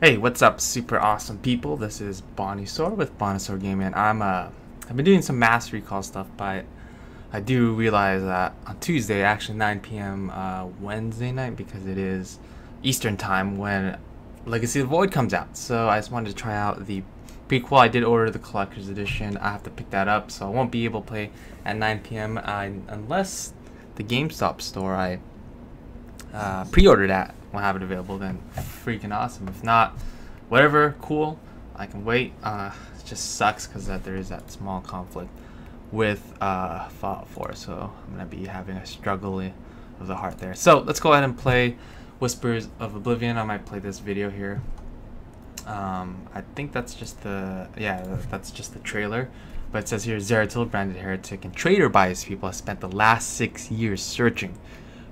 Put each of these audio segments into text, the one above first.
Hey, what's up, super awesome people? This is Bonniesaur with Bonniesaur Gaming. I've been doing some mass recall stuff, but I do realize that on Tuesday, actually 9 p.m. Wednesday night, because it is Eastern time when Legacy of the Void comes out. So I just wanted to try out the prequel. I did order the collector's edition. I have to pick that up, so I won't be able to play at 9 p.m. Unless the GameStop store I pre-ordered at will have it available. Then freaking awesome. If not, whatever, cool, I can wait. It just sucks because there is that small conflict with Fallout 4, so I'm gonna be having a struggle of the heart there. So let's go ahead and play Whispers of Oblivion. I might play this video here. I think that's just the trailer. But it says here, Zeratul, branded heretic and traitor by his people, has spent the last 6 years searching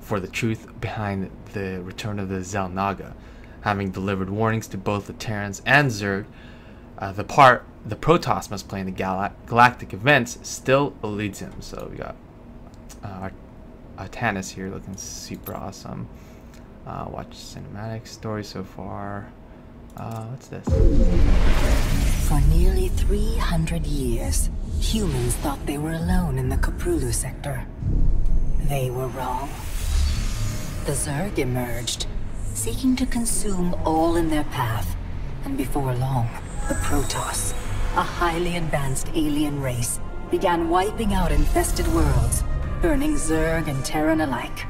for the truth behind the return of the Xel'Naga. Having delivered warnings to both the Terrans and Zerg, the part the Protoss must play in the galactic events still eludes him. So we got Artanis here looking super awesome. Watch cinematic story so far. What's this? For nearly 300 years, humans thought they were alone in the Prologue sector. They were wrong. The Zerg emerged, seeking to consume all in their path, and before long, the Protoss, a highly advanced alien race, began wiping out infested worlds, burning Zerg and Terran alike.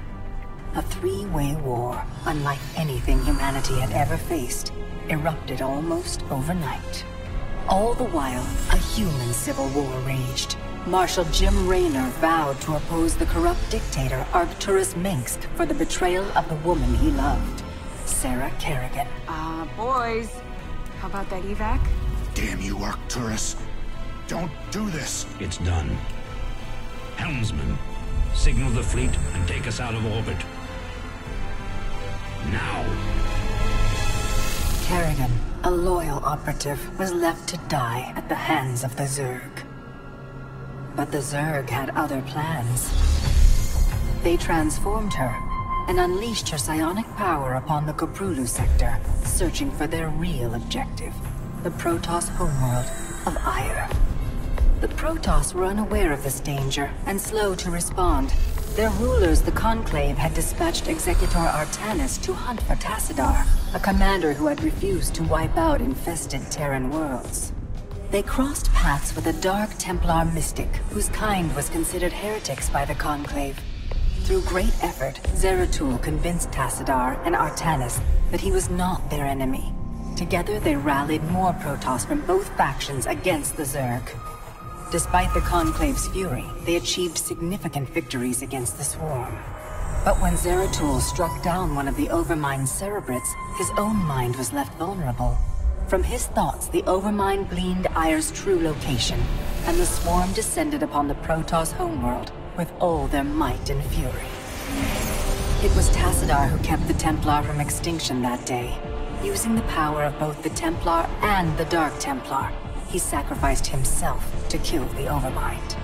A three-way war, unlike anything humanity had ever faced, erupted almost overnight. All the while, a human civil war raged. Marshal Jim Raynor vowed to oppose the corrupt dictator Arcturus Mengsk for the betrayal of the woman he loved, Sarah Kerrigan. Boys, how about that evac? Damn you, Arcturus. Don't do this. It's done. Helmsman, signal the fleet and take us out of orbit. Now. Kerrigan, a loyal operative, was left to die at the hands of the Zerg. But the Zerg had other plans. They transformed her and unleashed her psionic power upon the Prologue sector, searching for their real objective, the Protoss homeworld of Ire. The Protoss were unaware of this danger and slow to respond. Their rulers, the Conclave, had dispatched Executor Artanis to hunt for Tassadar, a commander who had refused to wipe out infested Terran worlds. They crossed paths with a Dark Templar mystic, whose kind was considered heretics by the Conclave. Through great effort, Zeratul convinced Tassadar and Artanis that he was not their enemy. Together they rallied more Protoss from both factions against the Zerg. Despite the Conclave's fury, they achieved significant victories against the Swarm. But when Zeratul struck down one of the Overmind's cerebrates, his own mind was left vulnerable. From his thoughts, the Overmind gleaned Ire's true location, and the Swarm descended upon the Protoss homeworld with all their might and fury. It was Tassadar who kept the Templar from extinction that day. Using the power of both the Templar and the Dark Templar, he sacrificed himself to kill the Overmind.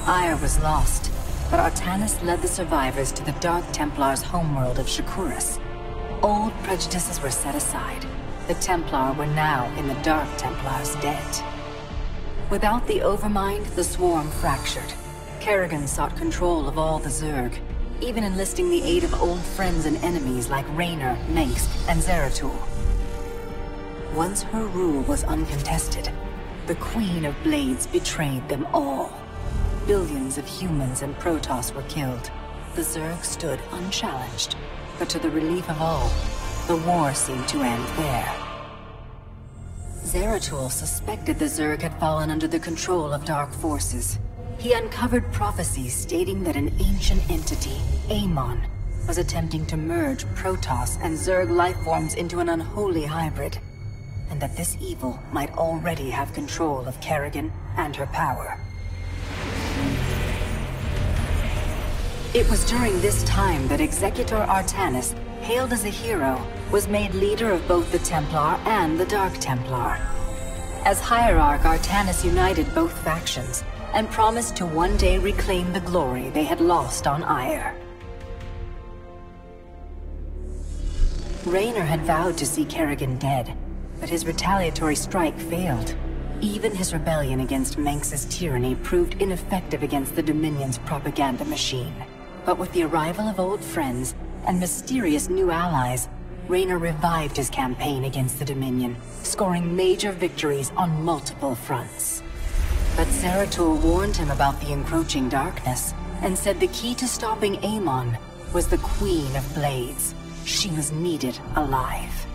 Ire was lost, but Artanis led the survivors to the Dark Templar's homeworld of Shakuras. Old prejudices were set aside. The Templar were now in the Dark Templar's debt. Without the Overmind, the Swarm fractured. Kerrigan sought control of all the Zerg, even enlisting the aid of old friends and enemies like Raynor, Mengsk, and Zeratul. Once her rule was uncontested, the Queen of Blades betrayed them all. Billions of humans and Protoss were killed. The Zerg stood unchallenged, but to the relief of all, the war seemed to end there. Zeratul suspected the Zerg had fallen under the control of dark forces. He uncovered prophecies stating that an ancient entity, Amon, was attempting to merge Protoss and Zerg lifeforms into an unholy hybrid, and that this evil might already have control of Kerrigan and her power. It was during this time that Executor Artanis, hailed as a hero, was made leader of both the Templar and the Dark Templar. As Hierarch, Artanis united both factions, and promised to one day reclaim the glory they had lost on Ire. Raynor had vowed to see Kerrigan dead, but his retaliatory strike failed. Even his rebellion against Manx's tyranny proved ineffective against the Dominion's propaganda machine. But with the arrival of old friends and mysterious new allies, Raynor revived his campaign against the Dominion, scoring major victories on multiple fronts. But Zeratul warned him about the encroaching darkness, and said the key to stopping Amon was the Queen of Blades. She was needed alive.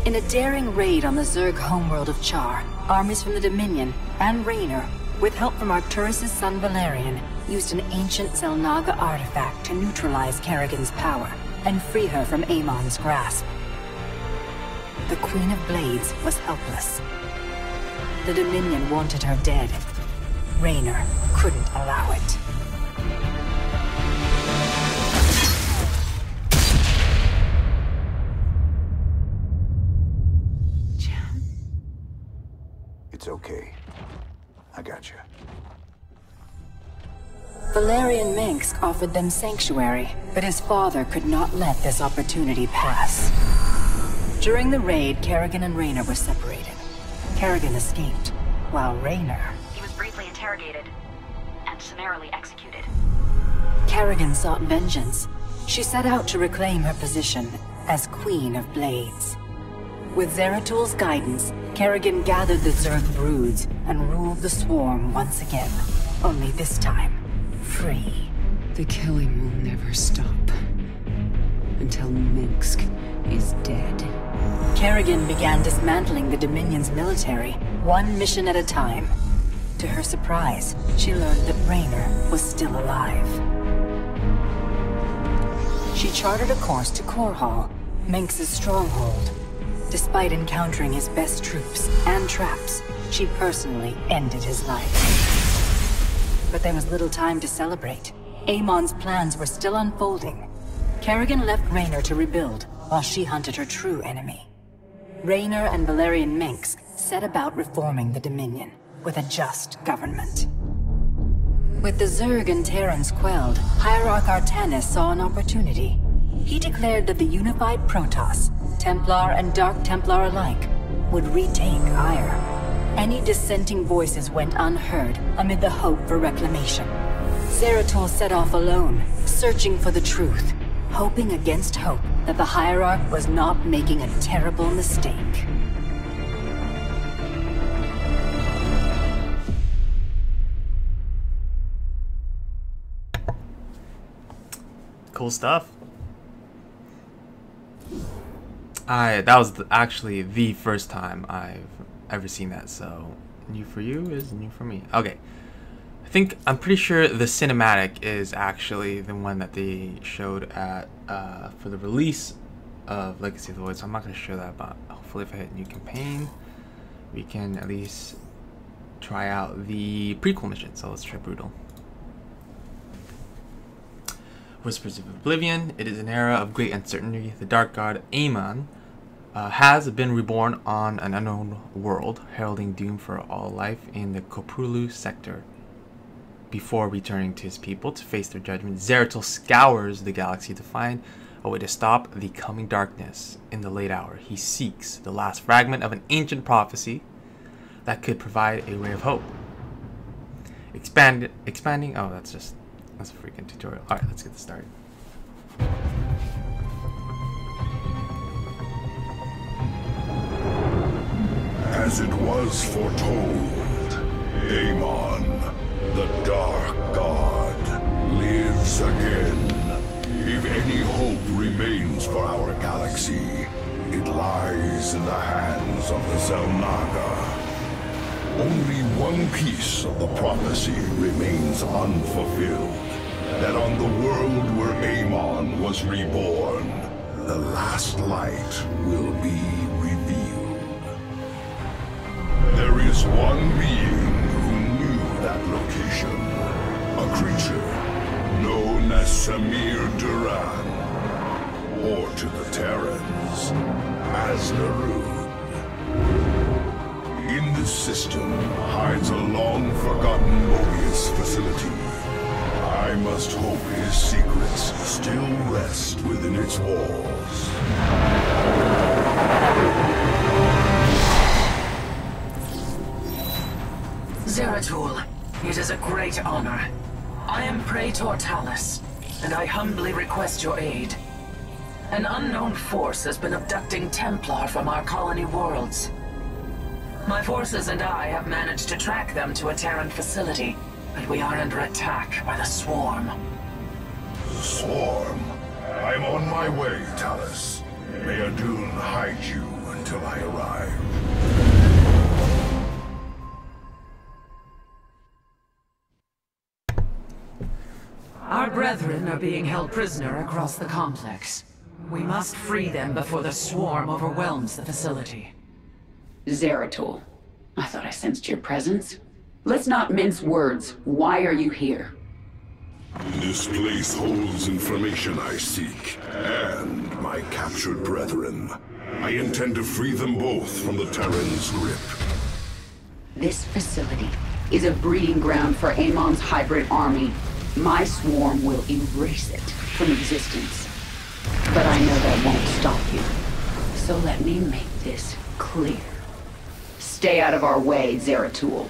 In a daring raid on the Zerg homeworld of Char, armies from the Dominion and Raynor, with help from Arcturus' son Valerian, used an ancient Zelnaga artifact to neutralize Kerrigan's power and free her from Amon's grasp. The Queen of Blades was helpless. The Dominion wanted her dead. Raynor couldn't allow it. It's okay. I got you. Valerian Minsk offered them sanctuary, but his father could not let this opportunity pass. During the raid, Kerrigan and Raynor were separated. Kerrigan escaped, while Raynor... He was briefly interrogated and summarily executed. Kerrigan sought vengeance. She set out to reclaim her position as Queen of Blades. With Zeratul's guidance, Kerrigan gathered the Zerg broods and ruled the swarm once again. Only this time, free. The killing will never stop until Minsk is dead. Kerrigan began dismantling the Dominion's military, one mission at a time. To her surprise, she learned that Raynor was still alive. She charted a course to Korhal, Minx's stronghold. Despite encountering his best troops and traps, she personally ended his life. But there was little time to celebrate. Amon's plans were still unfolding. Kerrigan left Raynor to rebuild, while she hunted her true enemy. Raynor and Valerian Minsk set about reforming the Dominion, with a just government. With the Zerg and Terrans quelled, Hierarch Artanis saw an opportunity. He declared that the unified Protoss, Templar and Dark Templar alike, would retake Ire. Any dissenting voices went unheard amid the hope for reclamation. Zeratul set off alone, searching for the truth, hoping against hope that the Hierarch was not making a terrible mistake. Cool stuff. That was actually the first time I've ever seen that, so new for you is new for me. Okay, I'm pretty sure the cinematic is actually the one that they showed at for the release of Legacy of the Void, so I'm not going to show that, but hopefully if I hit new campaign we can at least try out the prequel mission. So let's try Brutal. Whispers of Oblivion. It is an era of great uncertainty. The dark god Amon has been reborn on an unknown world, heralding doom for all life in the Koprulu sector. Before returning to his people to face their judgment, Zeratul scours the galaxy to find a way to stop the coming darkness. In the late hour, he seeks the last fragment of an ancient prophecy that could provide a ray of hope. Expanding. Oh, that's a freaking tutorial. All right, let's get this started. As it was foretold, Amon, the Dark God, lives again. If any hope remains for our galaxy, it lies in the hands of the Zelnaga. Only one piece of the prophecy remains unfulfilled. That on the world where Amon was reborn, the last light will be revealed. There is one being who knew that location. A creature known as Samir Duran, or to the Terrans, as Narud. In this system hides a long-forgotten Mobius facility. I must hope his secrets still rest within its walls. Zeratul, it is a great honor. I am Praetor Talus, and I humbly request your aid. An unknown force has been abducting Templar from our colony worlds. My forces and I have managed to track them to a Terran facility, but we are under attack by the Swarm. Swarm? I'm on my way, Talus. May Adun hide you until I arrive. Our brethren are being held prisoner across the complex. We must free them before the Swarm overwhelms the facility. Zeratul, I thought I sensed your presence. Let's not mince words. Why are you here? This place holds information I seek, and my captured brethren. I intend to free them both from the Terran's grip. This facility is a breeding ground for Amon's hybrid army. My swarm will erase it from existence. But I know that won't stop you. So let me make this clear. Stay out of our way, Zeratul.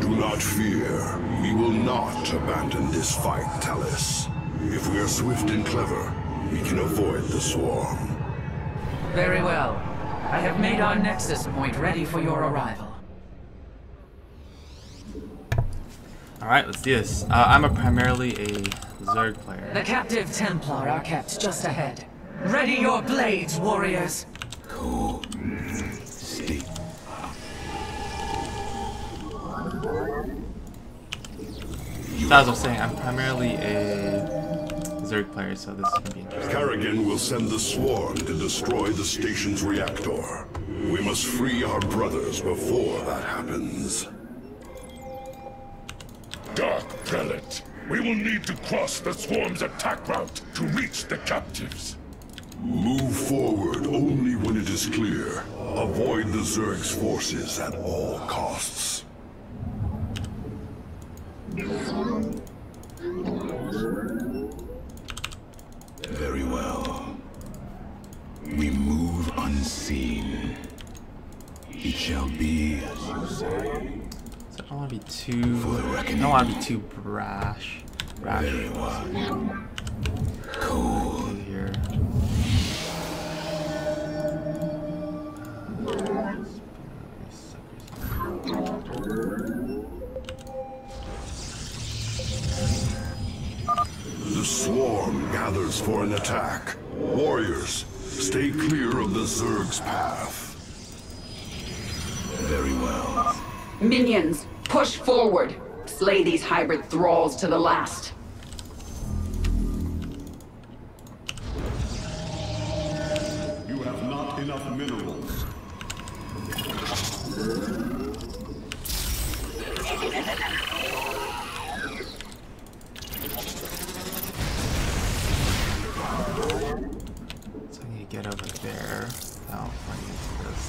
Do not fear. We will not abandon this fight, Talus. If we are swift and clever, we can avoid the Swarm. Very well. I have made our Nexus point ready for your arrival. Alright, let's do this. I'm primarily a Zerg player. The captive Templar are kept just ahead. Ready your blades, warriors! Cool. Stay. So as I was saying, I'm primarily a Zerg player, so this is going to be interesting. Kerrigan will send the Swarm to destroy the station's reactor. We must free our brothers before that happens. Dark Prelate, we will need to cross the Swarm's attack route to reach the captives. Move forward only when it is clear. Avoid the Zerg's forces at all costs. Very well. We move unseen. It shall be as you say. So I don't want to be too. I don't want to be too brash. Very well. Cool. Here. The Swarm gathers for an attack. Warriors, stay clear of the Zerg's path. Very well. Minions, push forward. Slay these hybrid thralls to the last. You have not enough minerals. So I need to get over there without running into this.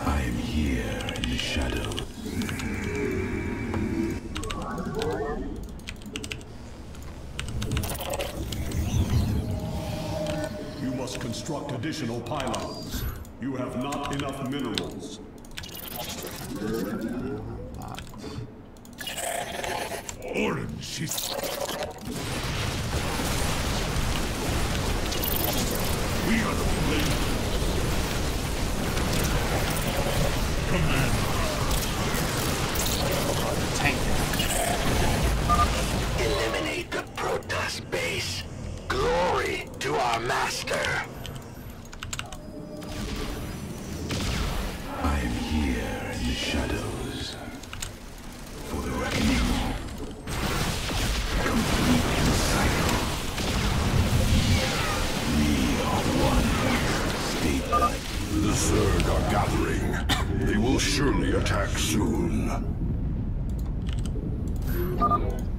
I am here in the shadows. You must construct additional pylons. You have not enough minerals. Orange, she's... We are the blade. Command. Tank. Eliminate the Protoss base. Glory to our master. I am here in the shadows. For the reckoning. Complete and cycle. We are one. Stay back. The Zerg are gathering. They will surely attack soon.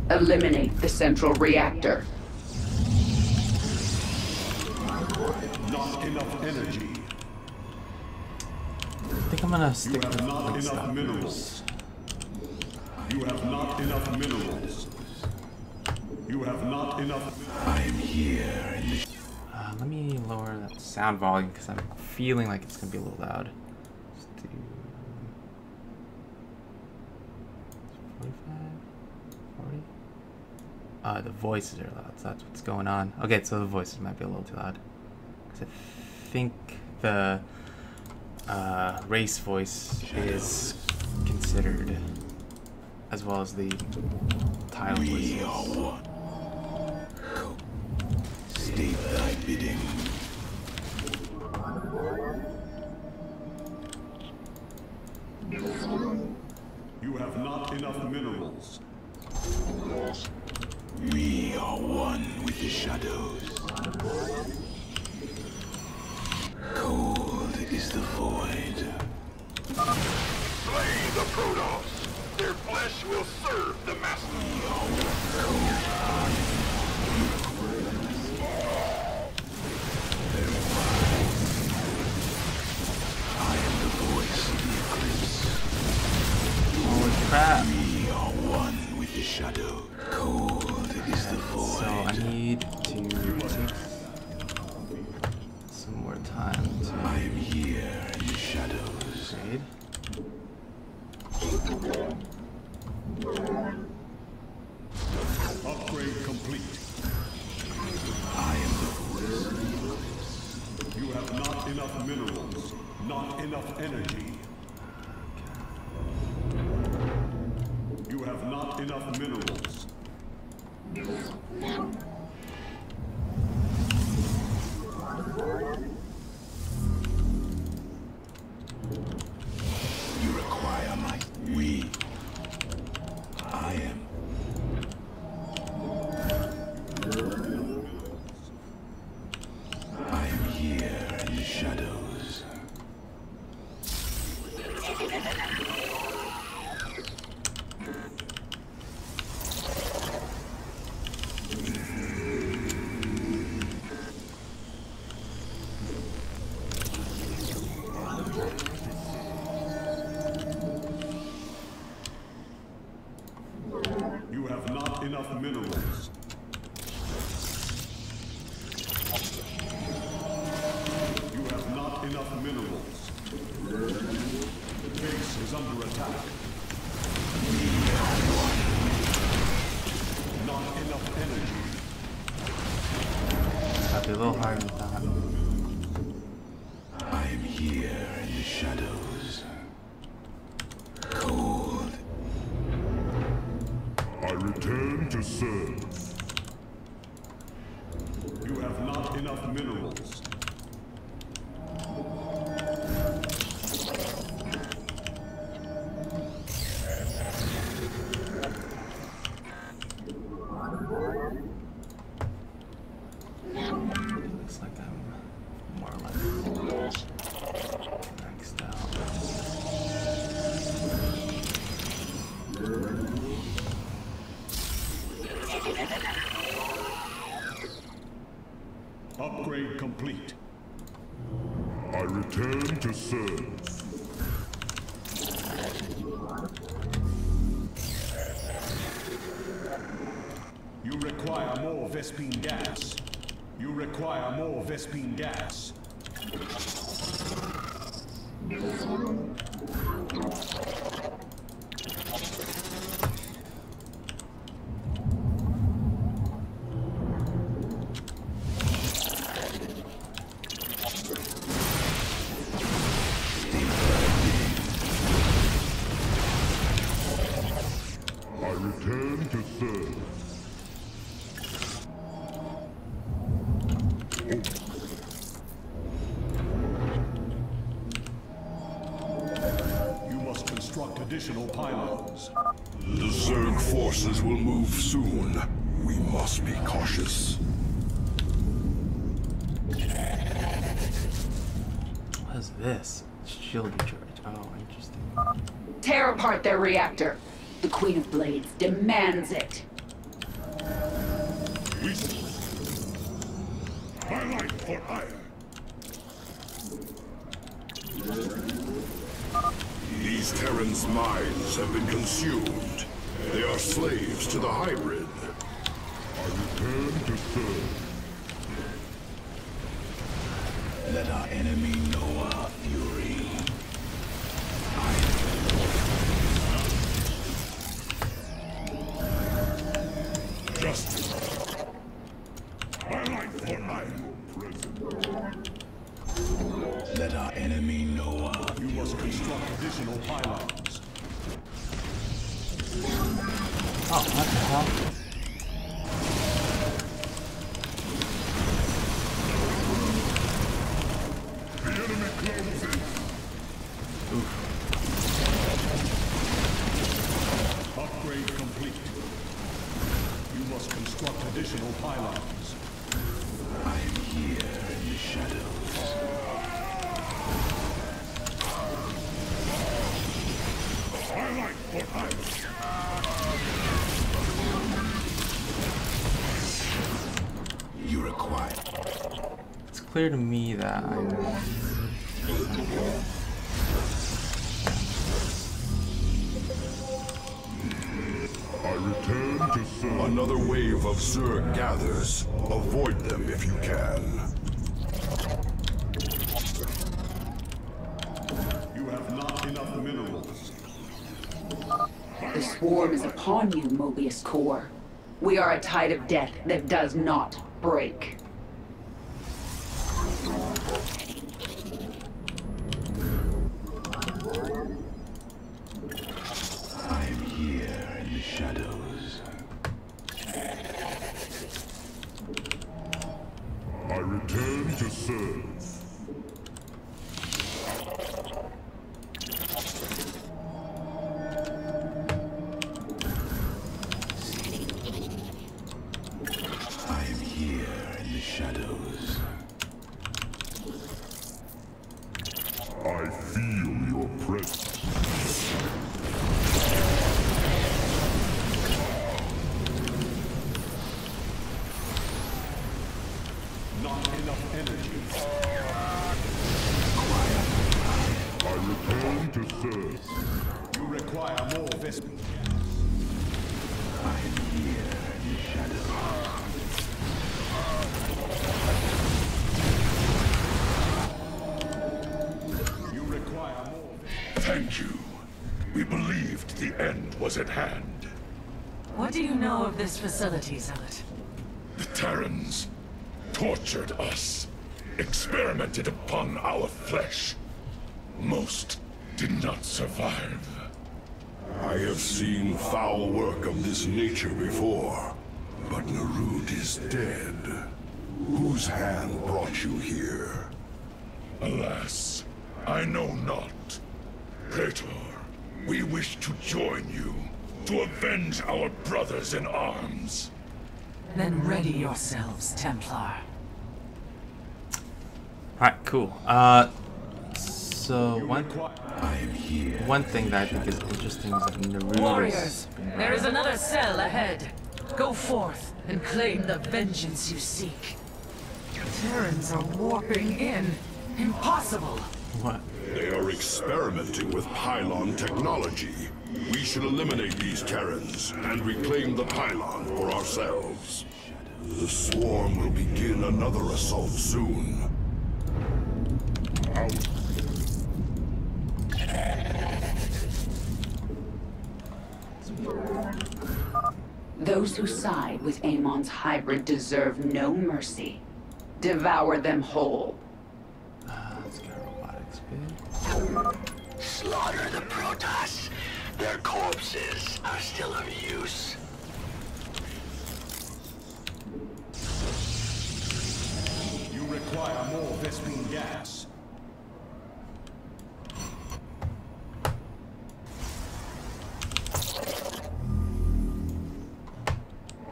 Eliminate the central reactor. Not enough energy. I think I'm gonna stick with not Quick enough Stoppers. minerals. You have not enough minerals. You have not enough. I'm here in the... Let me lower that sound volume because I'm feeling like it's gonna be a little loud. Let's do 45, 40. The voices are loud, so that's what's going on. Okay, so the voices might be a little too loud. Because I think the race voice is considered, as well as the title voices. State thy bidding. You have not enough minerals. We are one with the shadows. Cold is the void. Slay the Protoss! Their flesh will serve the Master! I am the voice of the eclipse. Holy crap. We are one with the shadow. Cold is the void. So I need to take some more time to... I am here in the shadows. Trade. Upgrade complete. I am the voice of the eclipse. You have not enough minerals, not enough energy. You have not enough minerals. You require my... We. I am. I am here in the shadows. You have not enough minerals. You have not enough minerals. Base is under attack. Not enough energy. That'd be a little harder than that. I am here in the shadows. Cold. I return to serve. You have not enough minerals. Looks like I'm more or less maxed out. Upgrade complete. I return to serve. You require more Vespine gas. You require more Vespine gas. I return to serve. You must construct additional pylons. The Zerg forces will move soon. We must be cautious. What is this? Shield recharge. Oh, interesting. Tear apart their reactor. The Queen of Blades demands it. My life for ire. These Terrans' minds have been consumed. They are slaves to the hybrid. I return to serve. Let our enemy know our fury. Justice. My life for iron. Let our enemy know our fury. You must construct additional pylons. Oh, what the hell? The enemy closes. Upgrade complete. You must construct additional pylons. I am here in the shadows. My life for iron. You require. It's clear to me that I'm... I return to serve. Another wave of Zerg gathers. Avoid them if you can. You have not enough minerals. The swarm is upon you, Mobius Core. We are a tide of death that does not break. I am here in the shadows. I return to serve. I am here in the shadows. I feel your presence. Not enough energy. I return to serve. You require more Vespene. I am here in the shadows. You require more. Thank you. We believed the end was at hand. What do you know of this facility, Zealot? The Terrans tortured us, experimented upon our flesh. Most did not survive. I have seen foul work of this nature before, but Narud is dead. Whose hand brought you here? Alas, I know not. Praetor, we wish to join you, to avenge our brothers in arms. Then ready yourselves, Templar. Alright, cool. So one thing that I think is interesting is that Narud Warriors, there is another cell ahead. Go forth and claim the vengeance you seek. Terrans are warping in. Impossible. What? They are experimenting with pylon technology. We should eliminate these Terrans and reclaim the pylon for ourselves. The swarm will begin another assault soon. Out. Those who side with Amon's hybrid deserve no mercy. Devour them whole. Let's get robotic speed. Slaughter the Protoss. Their corpses are still of use. You require more Vespene gas.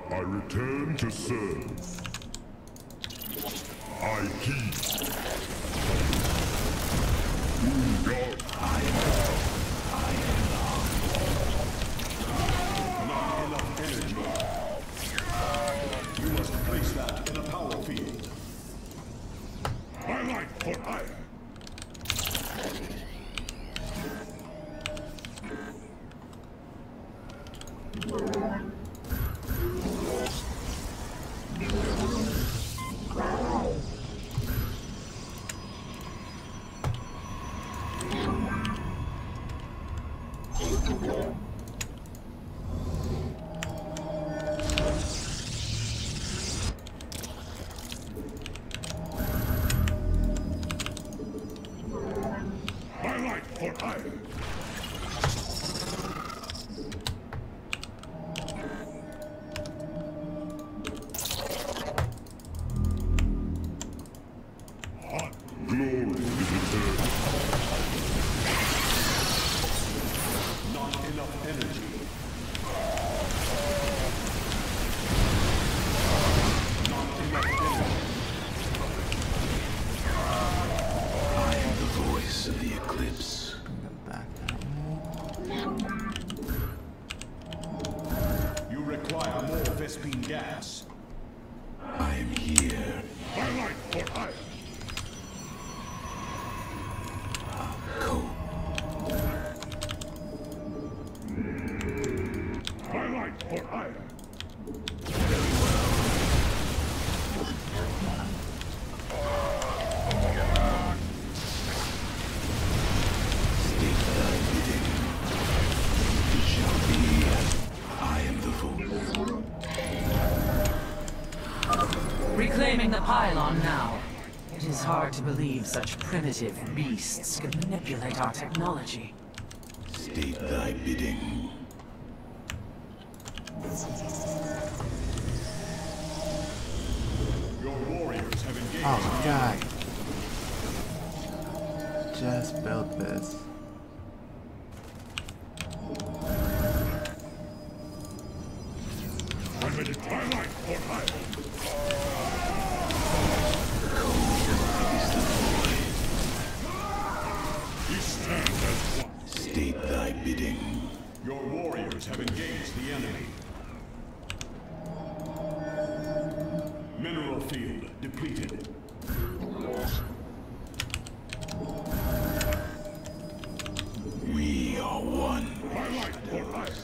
I return to serve. I keep. Not enough energy. You must place that in a power field. My life for iron. for hire. Glory is eternal. Not enough energy. Not enough energy. I am the voice of the eclipse. You require more Vespene gas. I am here. Highlight for hire. Highlight for hire. State thy bidding. It shall be. I am the voice. Reclaiming the pylon now. It is hard to believe such primitive beasts could manipulate our technology. State thy bidding. Your warriors have engaged. Oh my god. Just built this. I'm in twilight for hire. We stand as one. State thy bidding. Your warriors have engaged the enemy. Mineral field depleted. We are one. Twilight for hire.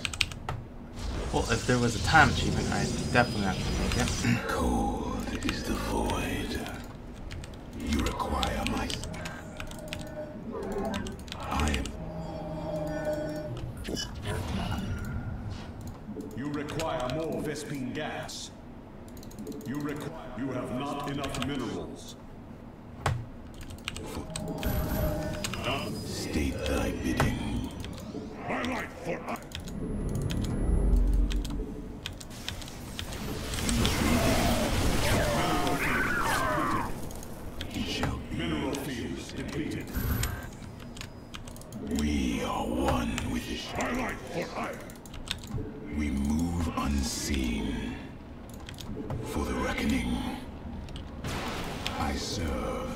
Well, if there was a time achievement, I'd definitely have to make it. Cold is the void. You require my... I am... You require more Vespene gas. You have not enough minerals. State thy bidding. Highlight for hire. Mineral fields depleted. We are one with it. Highlight for hire. We move unseen. For the reckoning. I serve.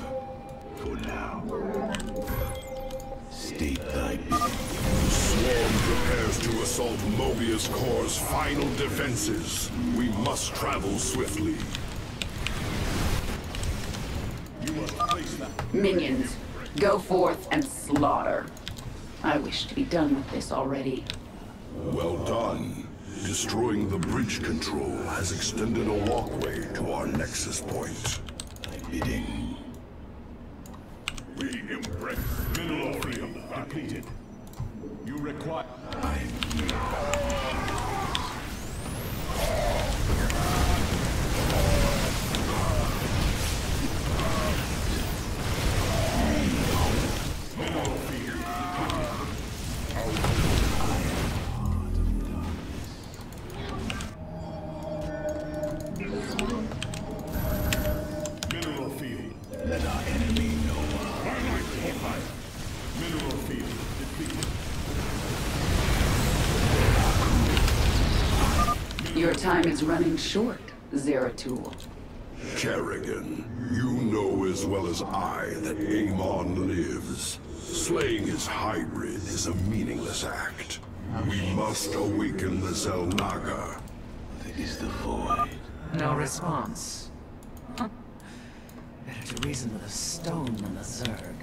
For now. State thy bidding. Swarm prepares to assault Mobius Core's final defenses. We must travel swiftly. You must place that. Minions, go forth and slaughter. I wish to be done with this already. Well done. Destroying the bridge control has extended a walkway to our nexus point. Thy bidding. We embrace. Mineral field depleted. You require... I am here. Mineral field depleted. Mineral field. Let our enemy know. Mineral field depleted. Your time is running short, Zeratul. Kerrigan, you know as well as I that Amon lives. Slaying his hybrid is a meaningless act. We must awaken the Zelnaga. That is the void. No response. Huh. Better to reason with a stone than a Zerg.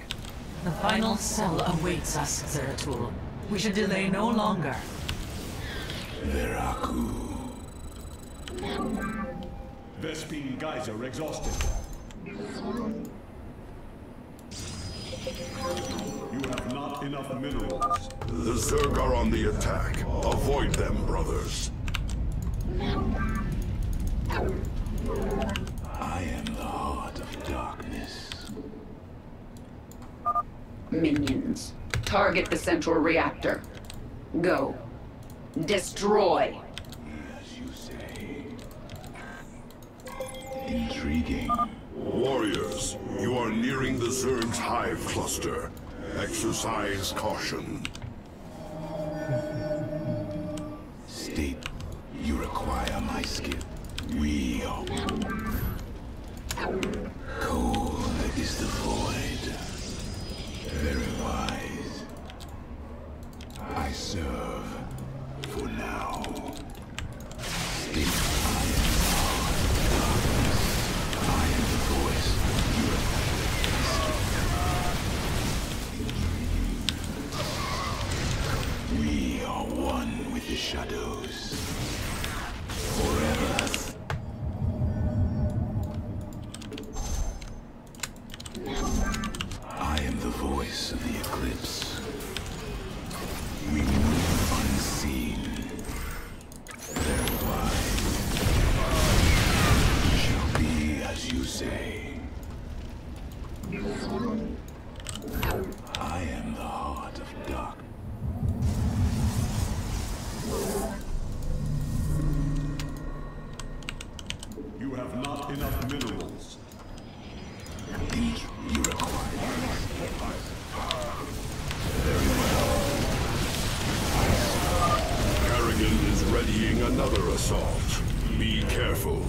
The final cell awaits us, Zeratul. We should delay no longer. Veraku. Vespene geyser exhausted. You have not enough minerals. The Zerg are on the attack. Avoid them, brothers. I am the heart of darkness. Minions, Target the central reactor. Go. Destroy. As you say. Intriguing. Warriors, you are nearing the Zerg's hive cluster. Exercise caution. State you require my skill. We are... Cold is the void. Very wise. I serve for now. State I am the voice you require. We are one with the shadows. Forever. I am the voice of the eclipse. We move unseen. Very wise. Shall be as you say. I am the heart of dark. You have not enough minerals. Think you require. Very well. Kerrigan is readying another assault. Be careful.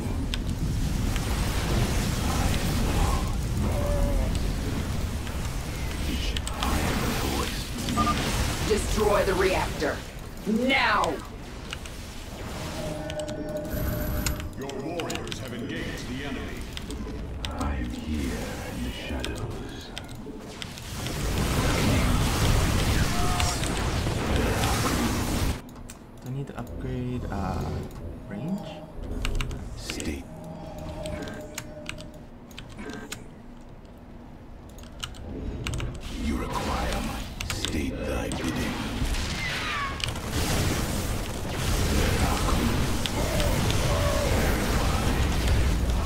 Destroy the reactor. Now! Your warriors have engaged the enemy. I am here in the shadows. Do I need to upgrade range? State. You require my state thy bidding.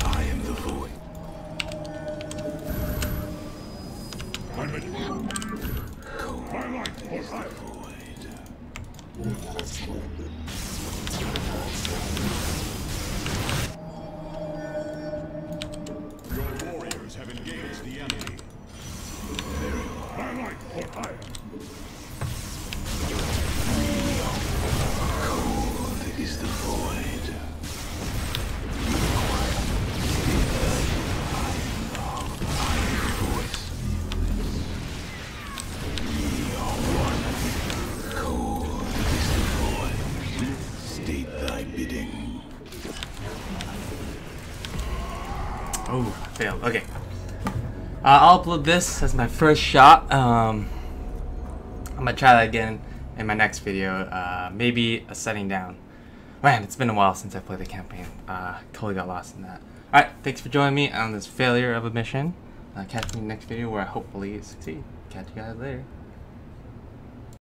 I am the void. I'm in. My life is the void. Your warriors have engaged the enemy. My life for hire. Cold is the void. Oh, I failed. Okay. I'll upload this as my first shot. I'm gonna try that again in my next video. Maybe a setting down. Man, it's been a while since I played the campaign. Totally got lost in that. Alright, thanks for joining me on this failure of a mission. Catch me in the next video where I hopefully succeed. Catch you guys later.